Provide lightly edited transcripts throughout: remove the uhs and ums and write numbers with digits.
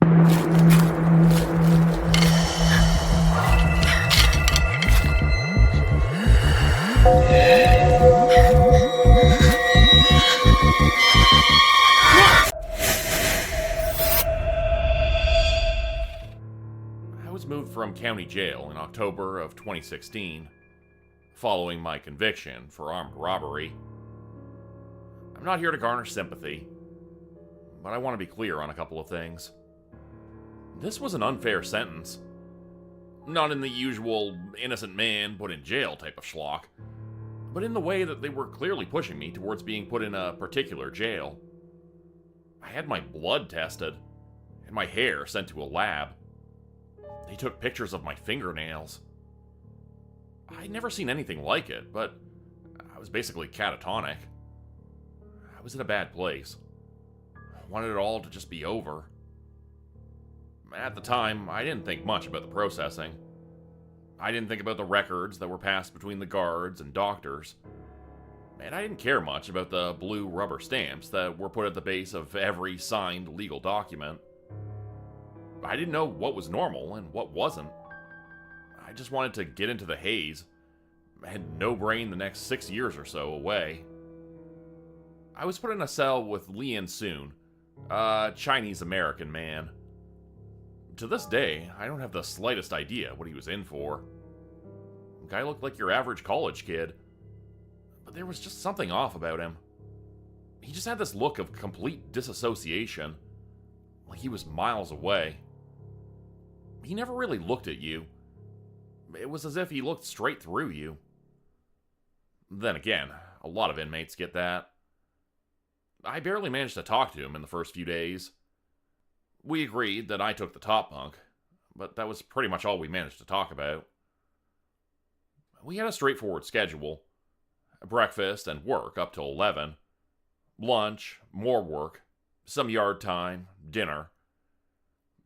I was moved from county jail in October of 2016, following my conviction for armed robbery. I'm not here to garner sympathy, but I want to be clear on a couple of things. This was an unfair sentence. Not in the usual innocent man put in jail type of schlock, but in the way that they were clearly pushing me towards being put in a particular jail. I had my blood tested, and my hair sent to a lab. They took pictures of my fingernails. I'd never seen anything like it, but I was basically catatonic. I was in a bad place. I wanted it all to just be over. At the time, I didn't think much about the processing. I didn't think about the records that were passed between the guards and doctors. And I didn't care much about the blue rubber stamps that were put at the base of every signed legal document. I didn't know what was normal and what wasn't. I just wanted to get into the haze. I had no brain the next 6 years or so away. I was put in a cell with Lian Soon, a Chinese-American man. To this day, I don't have the slightest idea what he was in for. The guy looked like your average college kid, but there was just something off about him. He just had this look of complete disassociation, like he was miles away. He never really looked at you. It was as if he looked straight through you. Then again, a lot of inmates get that. I barely managed to talk to him in the first few days. We agreed that I took the top bunk, but that was pretty much all we managed to talk about. We had a straightforward schedule. Breakfast and work up till 11. Lunch, more work, some yard time, dinner.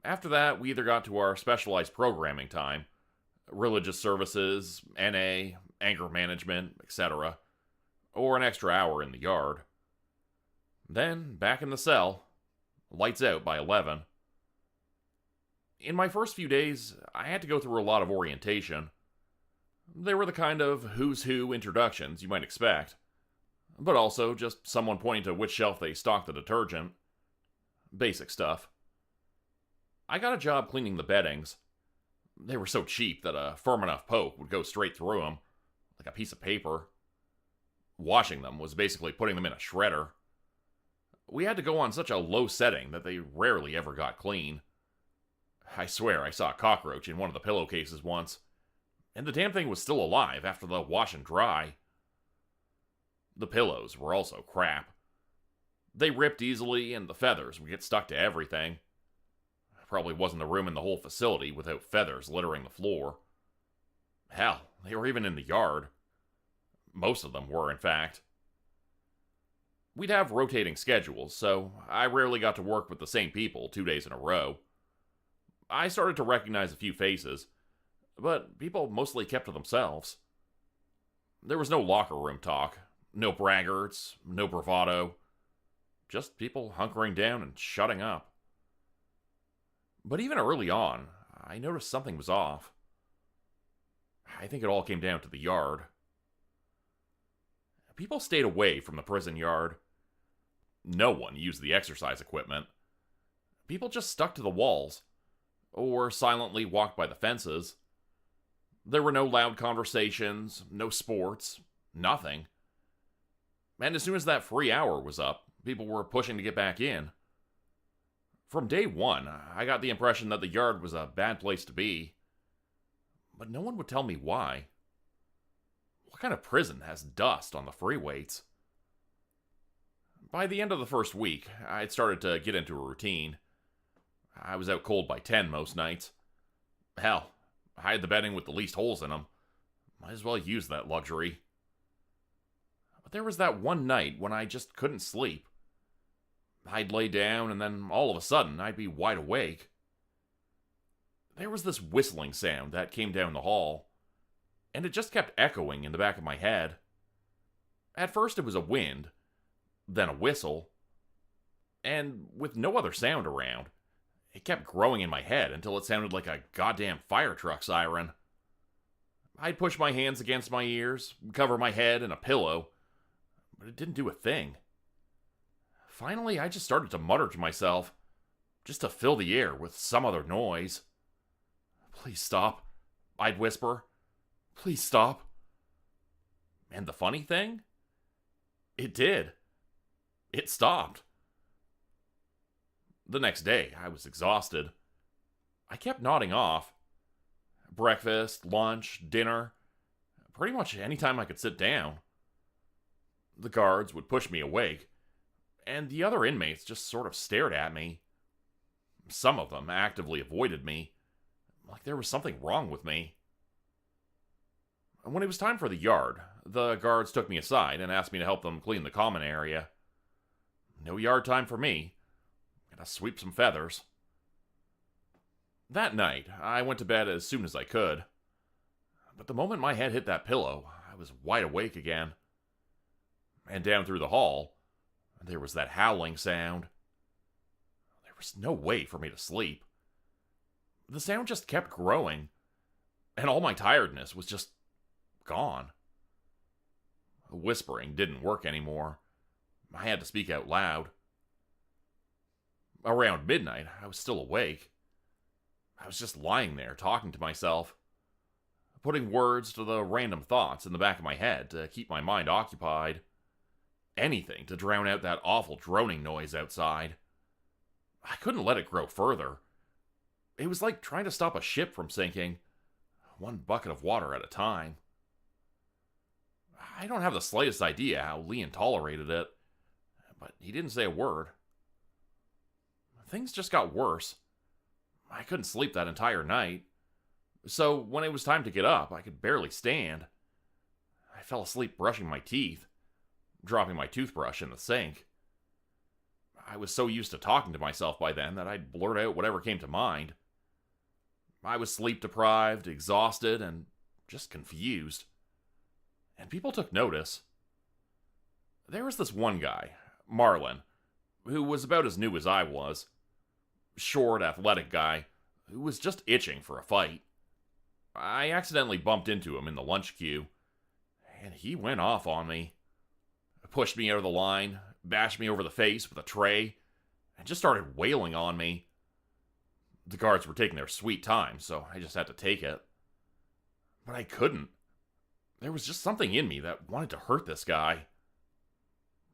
After that, we either got to our specialized programming time, religious services, NA, anger management, etc., or an extra hour in the yard. Then, back in the cell, lights out by 11. In my first few days, I had to go through a lot of orientation. They were the kind of who's who introductions you might expect, but also just someone pointing to which shelf they stocked the detergent. Basic stuff. I got a job cleaning the beddings. They were so cheap that a firm enough poke would go straight through them, like a piece of paper. Washing them was basically putting them in a shredder. We had to go on such a low setting that they rarely ever got clean. I swear I saw a cockroach in one of the pillowcases once, and the damn thing was still alive after the wash and dry. The pillows were also crap. They ripped easily, and the feathers would get stuck to everything. Probably wasn't a room in the whole facility without feathers littering the floor. Hell, they were even in the yard. Most of them were, in fact. We'd have rotating schedules, so I rarely got to work with the same people 2 days in a row. I started to recognize a few faces, but people mostly kept to themselves. There was no locker room talk, no braggarts, no bravado, just people hunkering down and shutting up. But even early on, I noticed something was off. I think it all came down to the yard. People stayed away from the prison yard. No one used the exercise equipment. People just stuck to the walls, or silently walked by the fences. There were no loud conversations, no sports, nothing. And as soon as that free hour was up, people were pushing to get back in. From day one, I got the impression that the yard was a bad place to be. But no one would tell me why. What kind of prison has dust on the free weights? By the end of the first week, I'd started to get into a routine. I was out cold by 10 most nights. Hell, I had the bedding with the least holes in them. Might as well use that luxury. But there was that one night when I just couldn't sleep. I'd lay down, and then all of a sudden, I'd be wide awake. There was this whistling sound that came down the hall, and it just kept echoing in the back of my head. At first it was a wind, then a whistle, and with no other sound around, It kept growing in my head until it sounded like a goddamn fire truck siren. I'd push my hands against my ears, cover my head in a pillow, but it didn't do a thing. Finally, I just started to mutter to myself, just to fill the air with some other noise. "Please stop," I'd whisper. "Please stop." And the funny thing? It did. It stopped. The next day, I was exhausted. I kept nodding off. Breakfast, lunch, dinner, pretty much any time I could sit down. The guards would push me awake, and the other inmates just sort of stared at me. Some of them actively avoided me, like there was something wrong with me. When it was time for the yard, the guards took me aside and asked me to help them clean the common area. No yard time for me. Gotta sweep some feathers. That night, I went to bed as soon as I could. But the moment my head hit that pillow, I was wide awake again. And down through the hall, there was that howling sound. There was no way for me to sleep. The sound just kept growing, and all my tiredness was just gone. Whispering didn't work anymore. I had to speak out loud. Around midnight, I was still awake. I was just lying there talking to myself, putting words to the random thoughts in the back of my head to keep my mind occupied. Anything to drown out that awful droning noise outside. I couldn't let it grow further. It was like trying to stop a ship from sinking, one bucket of water at a time. I don't have the slightest idea how Leon tolerated it, but he didn't say a word. Things just got worse. I couldn't sleep that entire night, so when it was time to get up, I could barely stand. I fell asleep brushing my teeth, dropping my toothbrush in the sink. I was so used to talking to myself by then that I'd blurt out whatever came to mind. I was sleep-deprived, exhausted, and just confused. And people took notice. There was this one guy, Marlin, who was about as new as I was. Short, athletic guy who was just itching for a fight. I accidentally bumped into him in the lunch queue, and he went off on me. Pushed me out of the line, bashed me over the face with a tray, and just started wailing on me. The guards were taking their sweet time, so I just had to take it. But I couldn't. There was just something in me that wanted to hurt this guy.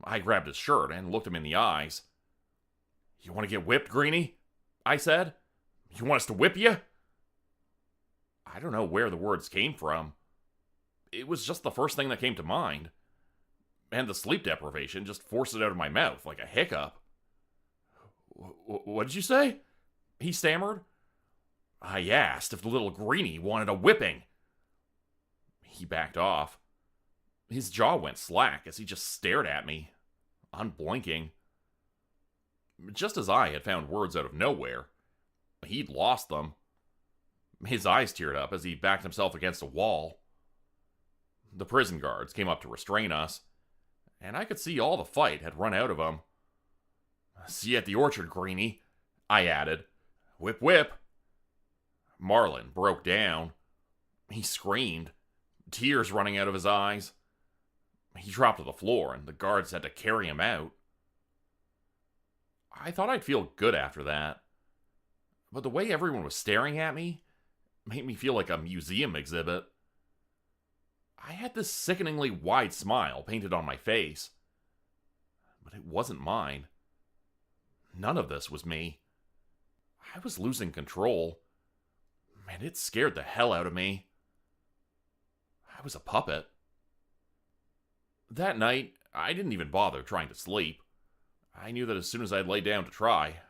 I grabbed his shirt and looked him in the eyes. "You want to get whipped, Greenie?" I said. "You want us to whip you?" I don't know where the words came from. It was just the first thing that came to mind. And the sleep deprivation just forced it out of my mouth like a hiccup. "What did you say?" he stammered. "I asked if the little Greenie wanted a whipping." He backed off. His jaw went slack as he just stared at me, unblinking. Just as I had found words out of nowhere, he'd lost them. His eyes teared up as he backed himself against a wall. The prison guards came up to restrain us, and I could see all the fight had run out of him. "See you at the orchard, Greenie," I added. "Whip, whip." Marlin broke down. He screamed, tears running out of his eyes. He dropped to the floor, and the guards had to carry him out. I thought I'd feel good after that, but the way everyone was staring at me made me feel like a museum exhibit. I had this sickeningly wide smile painted on my face, but it wasn't mine. None of this was me. I was losing control, and it scared the hell out of me. I was a puppet. That night, I didn't even bother trying to sleep. I knew that as soon as I'd lay down to try,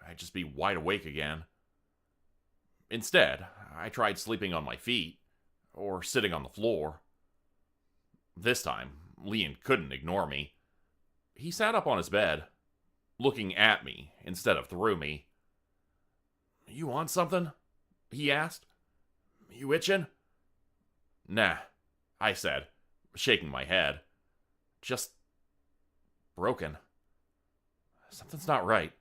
I'd just be wide awake again. Instead, I tried sleeping on my feet, or sitting on the floor. This time, Leon couldn't ignore me. He sat up on his bed, looking at me instead of through me. "You want something?" he asked. "You itching?" "Nah," I said, shaking my head. "Just broken. Something's not right."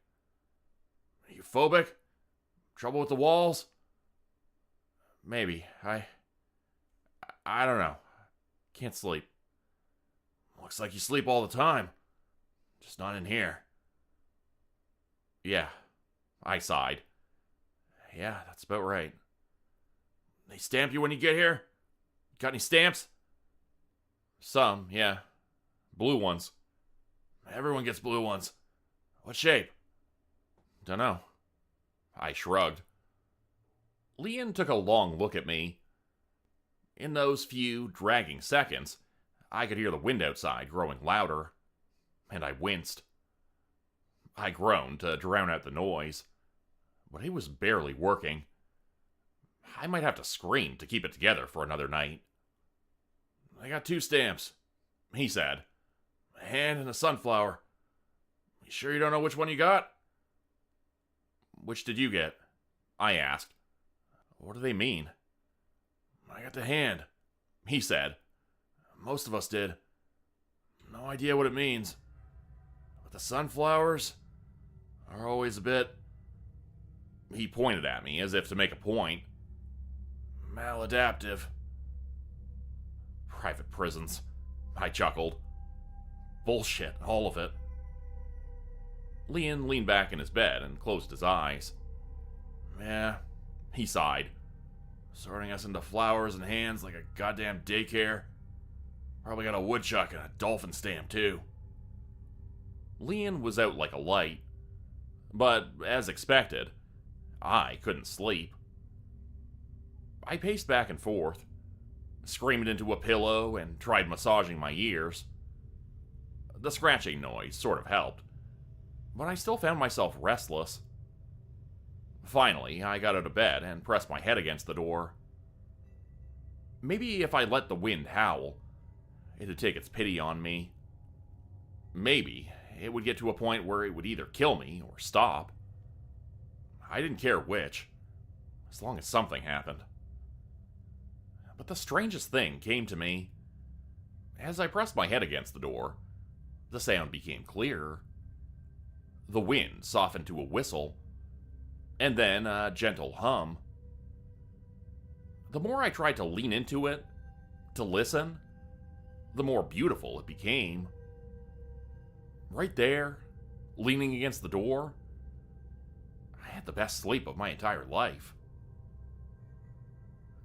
"You phobic?" Trouble with the walls? Maybe. I don't know. Can't sleep. Looks like you sleep all the time. Just not in here. Yeah, I sighed. Yeah, that's about right. They stamp you when you get here? Got any stamps? Some, yeah. Blue ones. Everyone gets blue ones. What shape? Dunno. I shrugged. Leon took a long look at me. In those few dragging seconds, I could hear the wind outside growing louder, and I winced. I groaned to drown out the noise, but it was barely working. I might have to scream to keep it together for another night. I got 2 stamps, he said. A hand and a sunflower. You sure you don't know which one you got? Which did you get? I asked. What do they mean? I got the hand, he said. Most of us did. No idea what it means. But the sunflowers are always a bit... He pointed at me as if to make a point. Maladaptive. Private prisons, I chuckled. Bullshit, all of it. Leon leaned back in his bed and closed his eyes. Yeah, he sighed. Sorting us into flowers and hands like a goddamn daycare. Probably got a woodchuck and a dolphin stamp, too. Leon was out like a light. But, as expected, I couldn't sleep. I paced back and forth, screamed into a pillow, and tried massaging my ears. The scratching noise sort of helped, but I still found myself restless. Finally, I got out of bed and pressed my head against the door. Maybe if I let the wind howl, it'd take its pity on me. Maybe it would get to a point where it would either kill me or stop. I didn't care which, as long as something happened. But the strangest thing came to me. As I pressed my head against the door, the sound became clearer. The wind softened to a whistle, and then a gentle hum. The more I tried to lean into it, to listen, the more beautiful it became. Right there, leaning against the door, I had the best sleep of my entire life.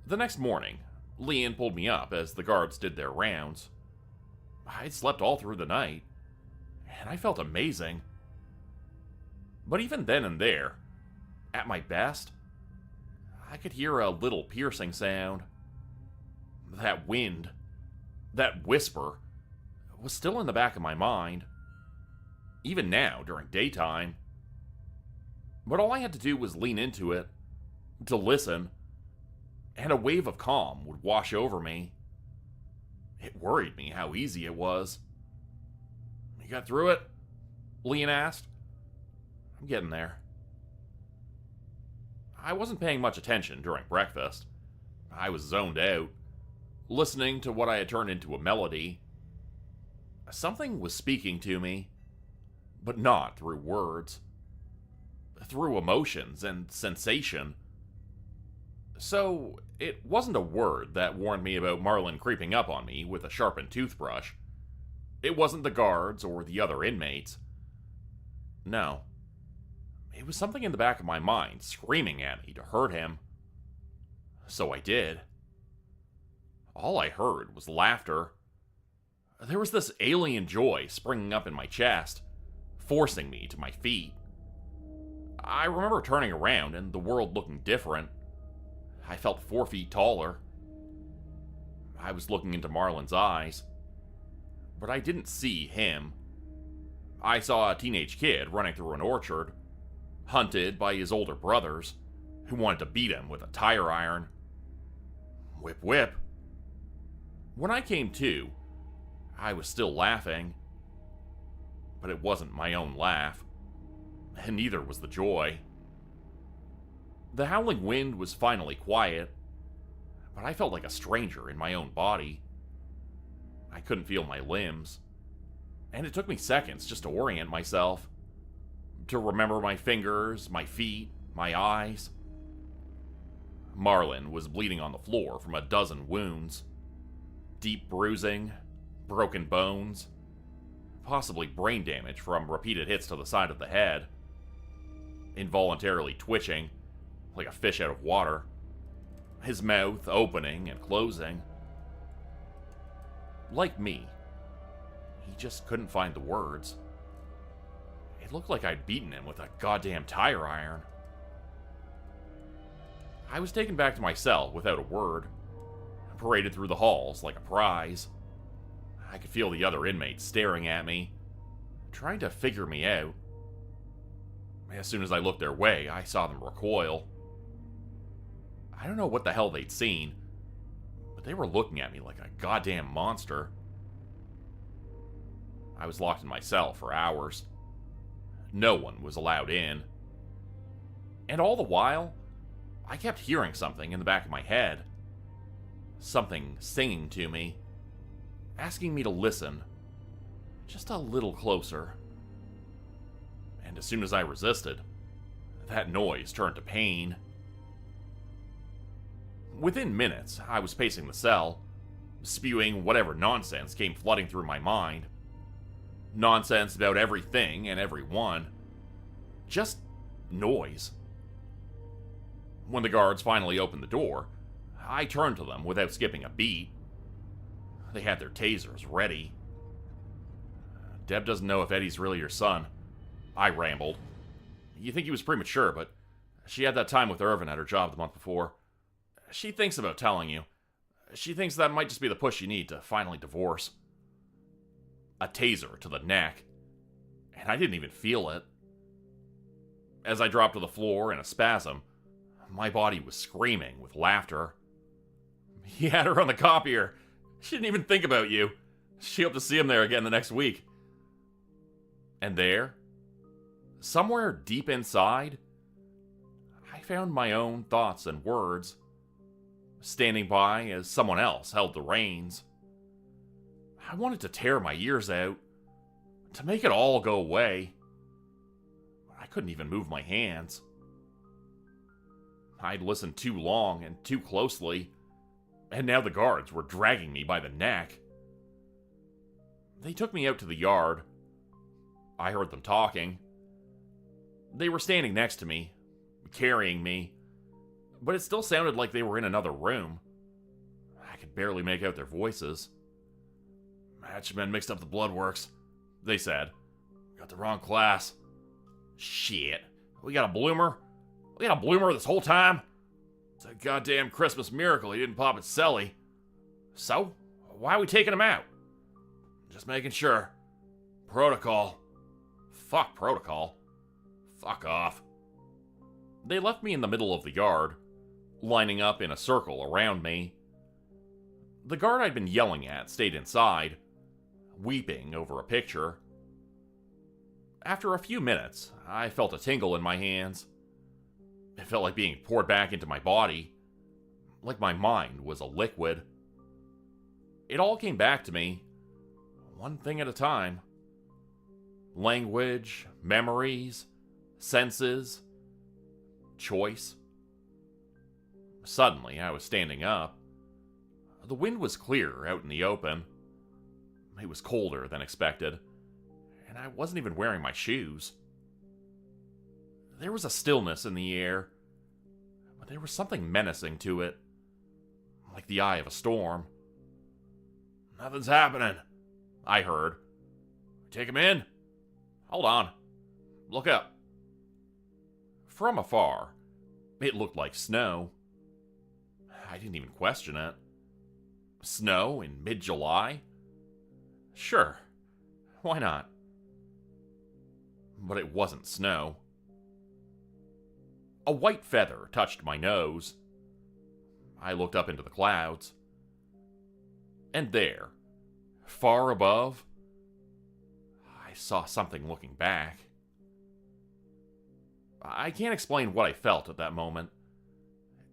The next morning, Leon pulled me up as the guards did their rounds. I'd slept all through the night, and I felt amazing. But even then and there, at my best, I could hear a little piercing sound. That wind, that whisper, was still in the back of my mind, even now during daytime. But all I had to do was lean into it, to listen, and a wave of calm would wash over me. It worried me how easy it was. You got through it? Leon asked. I'm getting there. I wasn't paying much attention during breakfast. I was zoned out, listening to what I had turned into a melody. Something was speaking to me, but not through words. Through emotions and sensation. So, it wasn't a word that warned me about Marlin creeping up on me with a sharpened toothbrush. It wasn't the guards or the other inmates. No. It was something in the back of my mind screaming at me to hurt him. So I did. All I heard was laughter. There was this alien joy springing up in my chest, forcing me to my feet. I remember turning around and the world looking different. I felt 4 feet taller. I was looking into Marlin's eyes, but I didn't see him. I saw a teenage kid running through an orchard, hunted by his older brothers, who wanted to beat him with a tire iron. Whip, whip. When I came to, I was still laughing, but it wasn't my own laugh, and neither was the joy. The howling wind was finally quiet, but I felt like a stranger in my own body. I couldn't feel my limbs, and it took me seconds just to orient myself, to remember my fingers, my feet, my eyes. Marlin was bleeding on the floor from a dozen wounds. Deep bruising, broken bones, possibly brain damage from repeated hits to the side of the head. Involuntarily twitching, like a fish out of water. His mouth opening and closing. Like me, he just couldn't find the words. It looked like I'd beaten him with a goddamn tire iron. I was taken back to my cell without a word, paraded through the halls like a prize. I could feel the other inmates staring at me, trying to figure me out. As soon as I looked their way, I saw them recoil. I don't know what the hell they'd seen, but they were looking at me like a goddamn monster. I was locked in my cell for hours. No one was allowed in. And all the while, I kept hearing something in the back of my head. Something singing to me, asking me to listen just a little closer. And as soon as I resisted, that noise turned to pain. Within minutes, I was pacing the cell, spewing whatever nonsense came flooding through my mind. Nonsense about everything and everyone. Just noise. When the guards finally opened the door, I turned to them without skipping a beat. They had their tasers ready. Deb doesn't know if Eddie's really your son, I rambled. You think he was premature, but she had that time with Irvin at her job the month before. She thinks about telling you. She thinks that might just be the push you need to finally divorce. A taser to the neck. And I didn't even feel it. As I dropped to the floor in a spasm, my body was screaming with laughter. He had her on the copier. She didn't even think about you. She hoped to see him there again the next week. And there, somewhere deep inside, I found my own thoughts and words, standing by as someone else held the reins. I wanted to tear my ears out, to make it all go away. I couldn't even move my hands. I'd listened too long and too closely, and now the guards were dragging me by the neck. They took me out to the yard. I heard them talking. They were standing next to me, carrying me, but it still sounded like they were in another room. I could barely make out their voices. Hatchman mixed up the blood works, they said. Got the wrong class. Shit. We got a bloomer? We had a bloomer this whole time? It's a goddamn Christmas miracle he didn't pop at Selly. So, why are we taking him out? Just making sure. Protocol. Fuck protocol. Fuck off. They left me in the middle of the yard, lining up in a circle around me. The guard I'd been yelling at stayed inside, weeping over a picture. After a few minutes, I felt a tingle in my hands. It felt like being poured back into my body, like my mind was a liquid. It all came back to me, one thing at a time. Language, memories, senses, choice. Suddenly, I was standing up. The wind was clear out in the open. It was colder than expected, and I wasn't even wearing my shoes. There was a stillness in the air, but there was something menacing to it, like the eye of a storm. Nothing's happening, I heard. Take him in? Hold on. Look up. From afar, it looked like snow. I didn't even question it. Snow in mid-July? Sure. Why not? But it wasn't snow. A white feather touched my nose. I looked up into the clouds. And there, far above, I saw something looking back. I can't explain what I felt at that moment.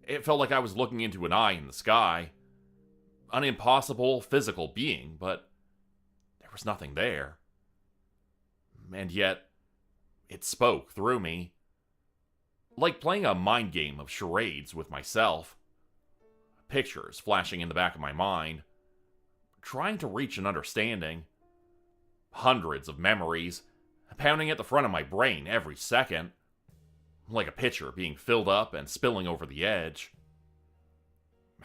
It felt like I was looking into an eye in the sky. An impossible physical being, but there was nothing there. And yet, it spoke through me. like playing a mind game of charades with myself. Pictures flashing in the back of my mind, trying to reach an understanding. Hundreds of memories pounding at the front of my brain every second, like a pitcher being filled up and spilling over the edge.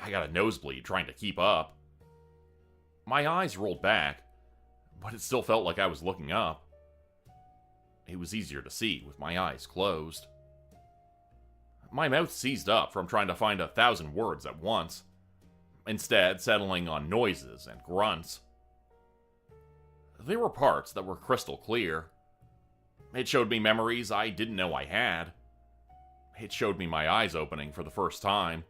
I got a nosebleed trying to keep up. My eyes rolled back, but it still felt like I was looking up. It was easier to see with my eyes closed. My mouth seized up from trying to find 1,000 words at once, instead settling on noises and grunts. There were parts that were crystal clear. It showed me memories I didn't know I had. It showed me my eyes opening for the first time.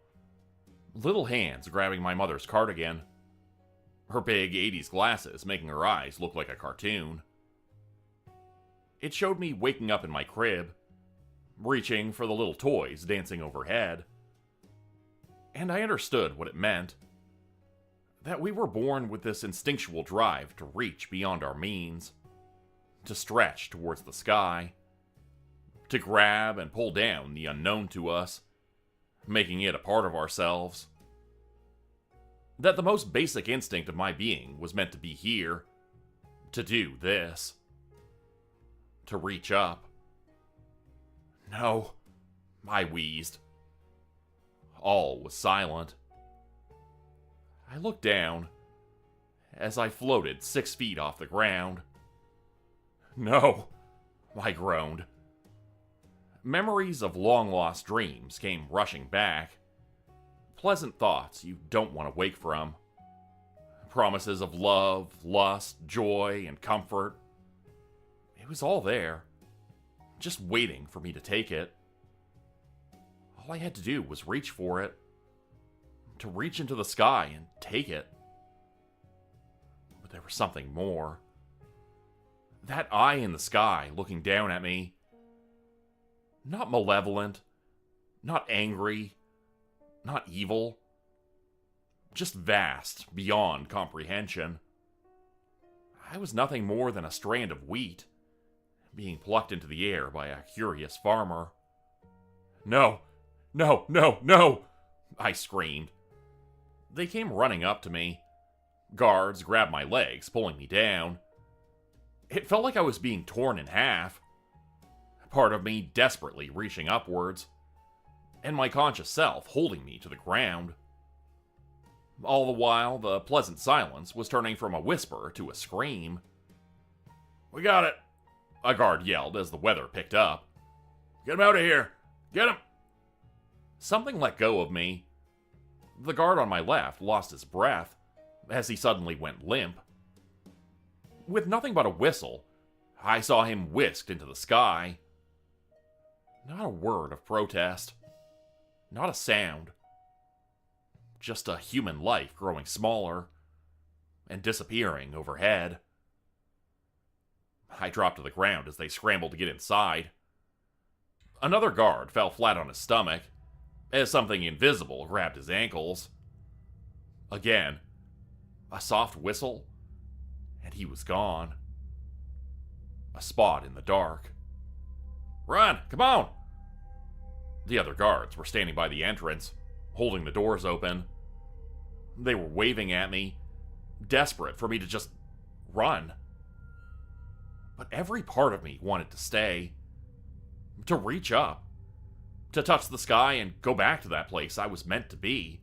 Little hands grabbing my mother's cardigan. Her big 80s glasses making her eyes look like a cartoon. It showed me waking up in my crib, reaching for the little toys dancing overhead. And I understood what it meant. That we were born with this instinctual drive to reach beyond our means, to stretch towards the sky, to grab and pull down the unknown to us, making it a part of ourselves. That the most basic instinct of my being was meant to be here, to do this, to reach up. No, I wheezed. All was silent. I looked down as I floated 6 feet off the ground. No, I groaned. Memories of long-lost dreams came rushing back. Pleasant thoughts you don't want to wake from. Promises of love, lust, joy, and comfort. It was all there, just waiting for me to take it. All I had to do was reach for it. To reach into the sky and take it. But there was something more. That eye in the sky looking down at me. Not malevolent, not angry, not evil. Just vast, beyond comprehension. I was nothing more than a strand of wheat, being plucked into the air by a curious farmer. No, no, no, no! I screamed. They came running up to me. Guards grabbed my legs, pulling me down. It felt like I was being torn in half. Part of me desperately reaching upwards, and my conscious self holding me to the ground. All the while, the pleasant silence was turning from a whisper to a scream. "We got it!" a guard yelled as the weather picked up. "Get him out of here! Get him!" Something let go of me. The guard on my left lost his breath as he suddenly went limp. With nothing but a whistle, I saw him whisked into the sky. Not a word of protest. Not a sound. Just a human life growing smaller and disappearing overhead. I dropped to the ground as they scrambled to get inside. Another guard fell flat on his stomach as something invisible grabbed his ankles. Again, a soft whistle, and he was gone. A spot in the dark. "Run! Come on!" The other guards were standing by the entrance, holding the doors open. They were waving at me, desperate for me to just run. But every part of me wanted to stay, to reach up, to touch the sky and go back to that place I was meant to be,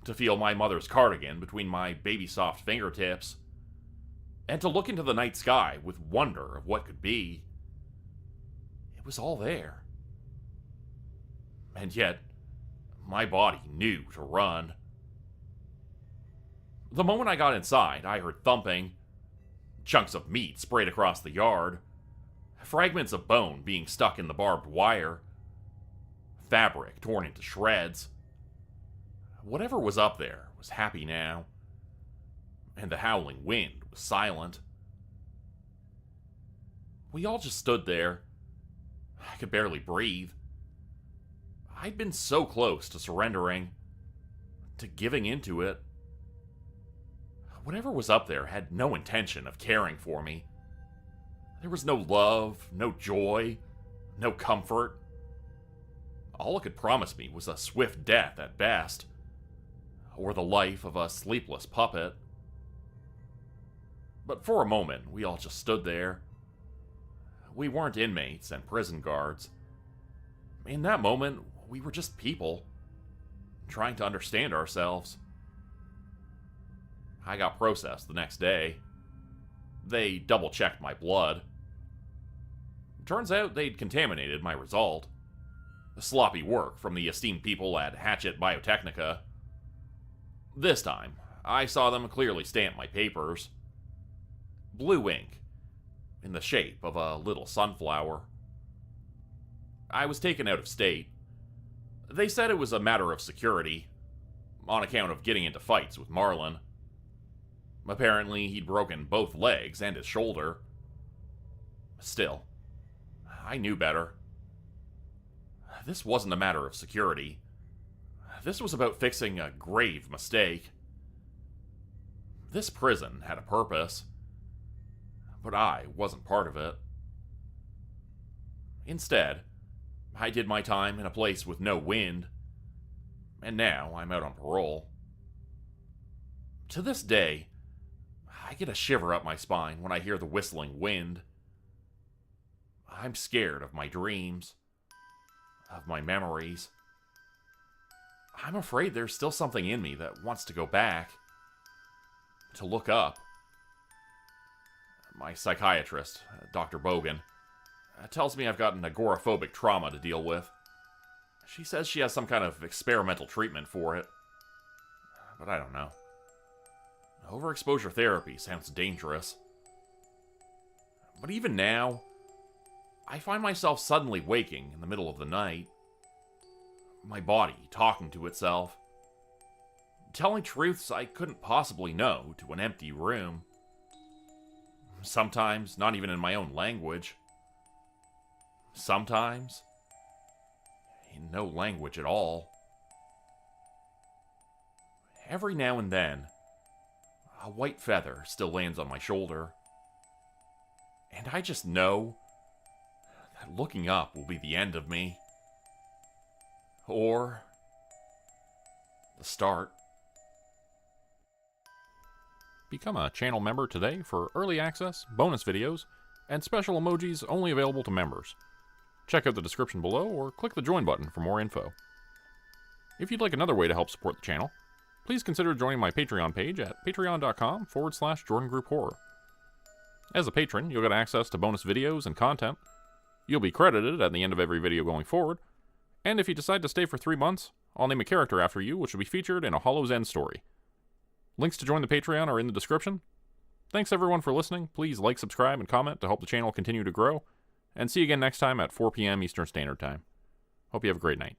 to feel my mother's cardigan between my baby-soft fingertips, and to look into the night sky with wonder of what could be. It was all there. And yet, my body knew to run. The moment I got inside, I heard thumping, chunks of meat sprayed across the yard, fragments of bone being stuck in the barbed wire, fabric torn into shreds. Whatever was up there was happy now, and the howling wind was silent. We all just stood there. I could barely breathe. I'd been so close to surrendering, to giving into it. Whatever was up there had no intention of caring for me. There was no love, no joy, no comfort, All it could promise me was a swift death at best, or the life of a sleepless puppet. But for a moment, we all just stood there. We weren't inmates and prison guards. In that moment, we were just people, trying to understand ourselves. I got processed the next day. They double-checked my blood. Turns out they'd contaminated my result. Sloppy work from the esteemed people at Hatchet Biotechnica. This time, I saw them clearly stamp my papers. Blue ink, in the shape of a little sunflower. I was taken out of state. They said it was a matter of security, on account of getting into fights with Marlin. Apparently, he'd broken both legs and his shoulder. Still, I knew better. This wasn't a matter of security. This was about fixing a grave mistake. This prison had a purpose, but I wasn't part of it. Instead, I did my time in a place with no wind, and now I'm out on parole. To this day, I get a shiver up my spine when I hear the whistling wind. I'm scared of my dreams, of my memories. I'm afraid there's still something in me that wants to go back, to look up. My psychiatrist, Dr. Bogan, tells me I've got an agoraphobic trauma to deal with. She says she has some kind of experimental treatment for it. But I don't know. Overexposure therapy sounds dangerous. But even now, I find myself suddenly waking in the middle of the night. My body talking to itself. Telling truths I couldn't possibly know to an empty room. Sometimes not even in my own language. Sometimes in no language at all. Every now and then, a white feather still lands on my shoulder. And I just know that looking up will be the end of me. Or the start. Become a channel member today for early access, bonus videos, and special emojis only available to members. Check out the description below or click the join button for more info. If you'd like another way to help support the channel, please consider joining my Patreon page at patreon.com/Jordan Group Horror. As a patron, you'll get access to bonus videos and content. You'll be credited at the end of every video going forward, and if you decide to stay for 3 months, I'll name a character after you which will be featured in a Hollow's End story. Links to join the Patreon are in the description. Thanks everyone for listening. Please like, subscribe, and comment to help the channel continue to grow. And see you again next time at 4 p.m. Eastern Standard Time. Hope you have a great night.